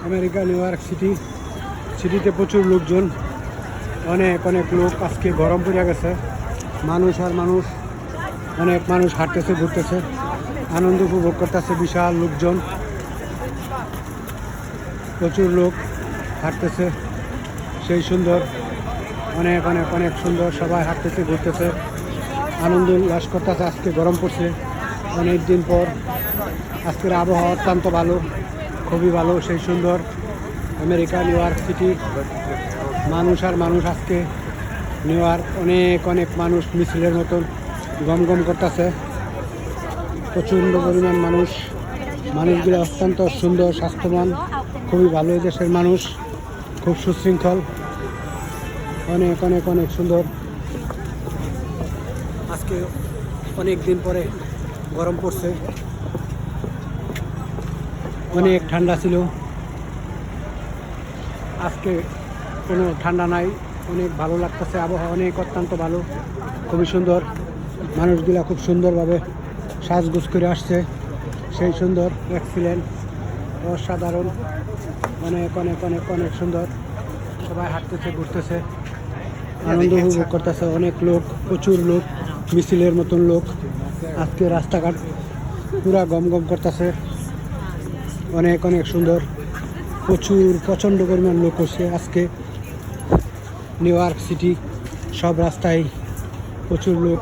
America new York সিটিতে প্রচুর লোকজন, অনেক অনেক লোক। আজকে গরম পড়ে গেছে, মানুষ আর মানুষ, অনেক মানুষ হাঁটতেছে ঘুরতেছে, আনন্দ উপভোগ করতেছে। বিশাল লোকজন, প্রচুর লোক হাঁটতেছে, সেই সুন্দর, অনেক অনেক অনেক সুন্দর। সবাই হাঁটতেছে ঘুরতেছে, আনন্দ উল্লাস করতেছে। আজকে গরম পড়ছে অনেক দিন পর। আজকের আবহাওয়া অত্যন্ত ভালো, খুবই ভালো, সেই সুন্দর। আমেরিকা নিউ ইয়র্ক সিটি, মানুষ আর মানুষ। আজকে নিউ ইয়র্ক অনেক অনেক মানুষ মিছিলের মতন গমগম করতেছে, প্রচণ্ড পরিমাণ মানুষ। মানুষগুলো অত্যন্ত সুন্দর, স্বাস্থ্যবান, খুবই ভালো। দেশের মানুষ খুব সুশৃঙ্খল, অনেক অনেক অনেক সুন্দর। আজকে অনেক দিন পরে গরম পড়ছে, অনেক ঠান্ডা ছিল, আজকে কোনো ঠান্ডা নাই, অনেক ভালো লাগতেছে। আবহাওয়া অনেক অত্যন্ত ভালো, খুবই সুন্দর। মানুষগুলা খুব সুন্দরভাবে সাজগোজ করে আসছে, সেই সুন্দর, এক্সিলেন্ট, অসাধারণ, অনেক অনেক অনেক অনেক সুন্দর। সবাই হাঁটতেছে ঘুরতেছে, আনন্দ উপভোগ করতেছে। অনেক লোক, প্রচুর লোক, মিছিলের মতন লোক। আজকে রাস্তাঘাট পুরা গমগম করতেছে, অনেক অনেক সুন্দর। প্রচণ্ড পরিমাণ লোক হচ্ছে আজকে নিউ ইয়র্ক সিটি, সব রাস্তায় প্রচুর লোক।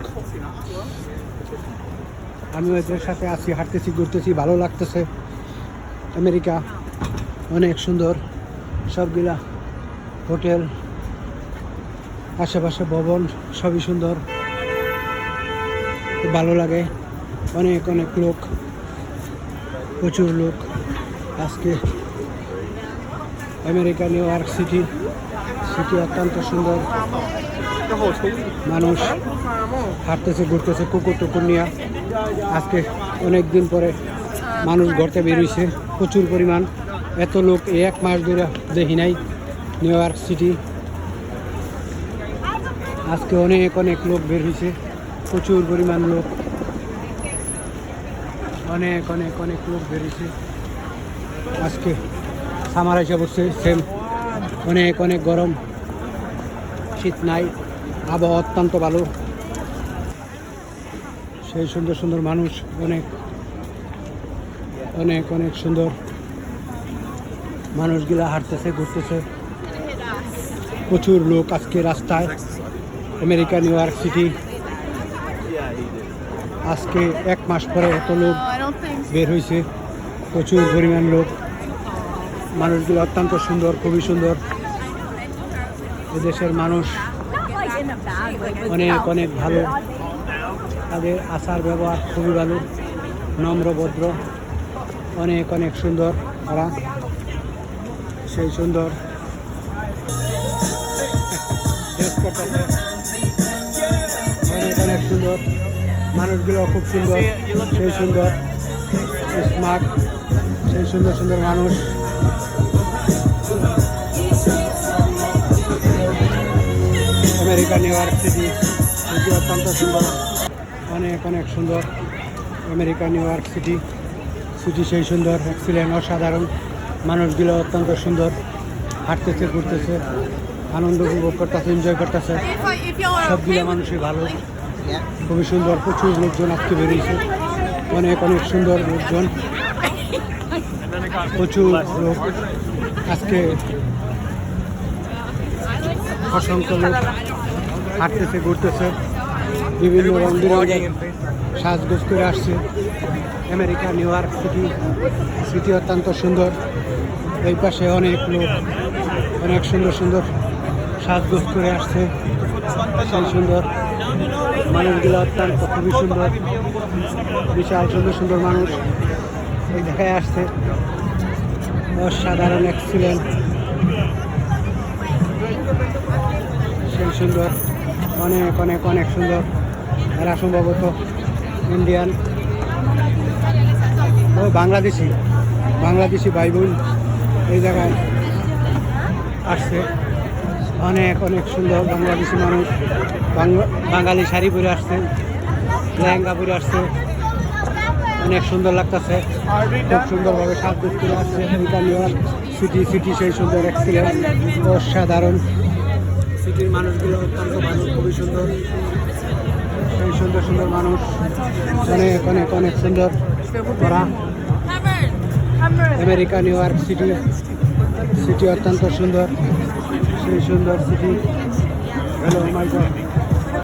আমি ওদের সাথে আছি, হাঁটতেছি ঘুরতেছি, ভালো লাগতেছে। আমেরিকা অনেক সুন্দর, সবগুলা হোটেল, আশেপাশে ভবন, সবই সুন্দর, খুব ভালো লাগে। অনেক অনেক লোক, প্রচুর লোক আজকে আমেরিকা নিউ ইয়র্ক সিটি অত্যন্ত সুন্দর। মানুষ হাঁটতেছে ঘুরতেছে, কুকুর টুকুর নিয়ে। আজকে অনেক দিন পরে মানুষ ঘুরতে বেরিয়েছে, প্রচুর পরিমাণ। এত লোক এক মাস ধরে দেখি নাই নিউ ইয়র্ক সিটি। আজকে অনেক অনেক লোক বের হয়েছে, প্রচুর পরিমাণ লোক, অনেক অনেক অনেক লোক বের হয়েছে। আজকে সামার এসে বসছে, সেম, অনেক অনেক গরম, শীত নাই, আবহাওয়া অত্যন্ত ভালো, সেই সুন্দর সুন্দর মানুষ, অনেক অনেক অনেক সুন্দর। মানুষগুলা হাঁটতেছে ঘুরতেছে, প্রচুর লোক আজকে রাস্তায় আমেরিকা নিউ ইয়র্ক সিটি। আজকে এক মাস পরে এত লোক বের হয়েছে, প্রচুর পরিমাণ লোক। মানুষগুলো অত্যন্ত সুন্দর, খুবই সুন্দর। এদেশের মানুষ অনেক অনেক ভালো, তাদের আচার ব্যবহার খুবই ভালো, নম্র ভদ্র, অনেক অনেক সুন্দর তারা, সেই সুন্দর। অনেক অনেক সুন্দর, মানুষগুলো খুব সুন্দর, সেই সুন্দর, স্মার্ট, সেই সুন্দর সুন্দর মানুষ। আমেরিকা নিউ ইয়র্ক সিটি অত্যন্ত সুন্দর, অনেক অনেক সুন্দর। আমেরিকা নিউ ইয়র্ক সিটি সেই সুন্দর, এক্সিলেন্ট, অসাধারণ। মানুষগুলো অত্যন্ত সুন্দর, হাঁটতেছে ঘুরতেছে, আনন্দ উপভোগ করতেছে, এনজয় করতেছে। সবগুলো মানুষই ভালো, খুবই সুন্দর। প্রচুর লোকজন আজকে বেরিয়েছে, অনেক অনেক সুন্দর লোকজন, প্রচুর লোক আজকে, অসংখ্য লোক হাঁটতেছে ঘুরতেছে, বিভিন্ন রং বেরঙের সাজগোজ করে আসছে। আমেরিকা নিউ ইয়র্ক সিটি অত্যন্ত সুন্দর। এই পাশে অনেক লোক অনেক সুন্দর সুন্দর সাজগোজ করে আসছে, সেই সুন্দর। মানুষগুলো অত্যন্ত খুবই সুন্দর, বিশাল সুন্দর সুন্দর মানুষ এই দেখায় আসছে, অসাধারণ, এক্সিলেন্ট, সেই সুন্দর, অনেক অনেক অনেক সুন্দর। এরা সম্ভবত ইন্ডিয়ান ও বাংলাদেশি ভাই বোন এই জায়গায় আসছে, অনেক অনেক সুন্দর। বাংলাদেশি মানুষ বাঙালি শাড়ি পরে আসছে, লেহেঙ্গা পরে আসছে, অনেক সুন্দর লাগতেছে, খুব সুন্দরভাবে সাজগোজ করে আসছে আমেরিকা নিউ ইয়র্ক সিটি সেই সুন্দর এক্সিলেন্ট, অসাধারণ। সিটির মানুষগুলো অত্যন্ত ভালো, খুবই সুন্দর, সেই সুন্দর সুন্দর মানুষ, অনেক অনেক অনেক সুন্দর ওরা। আমেরিকা নিউ ইয়র্ক সিটি অত্যন্ত সুন্দর, সেই সুন্দর সিটি। Hello my god.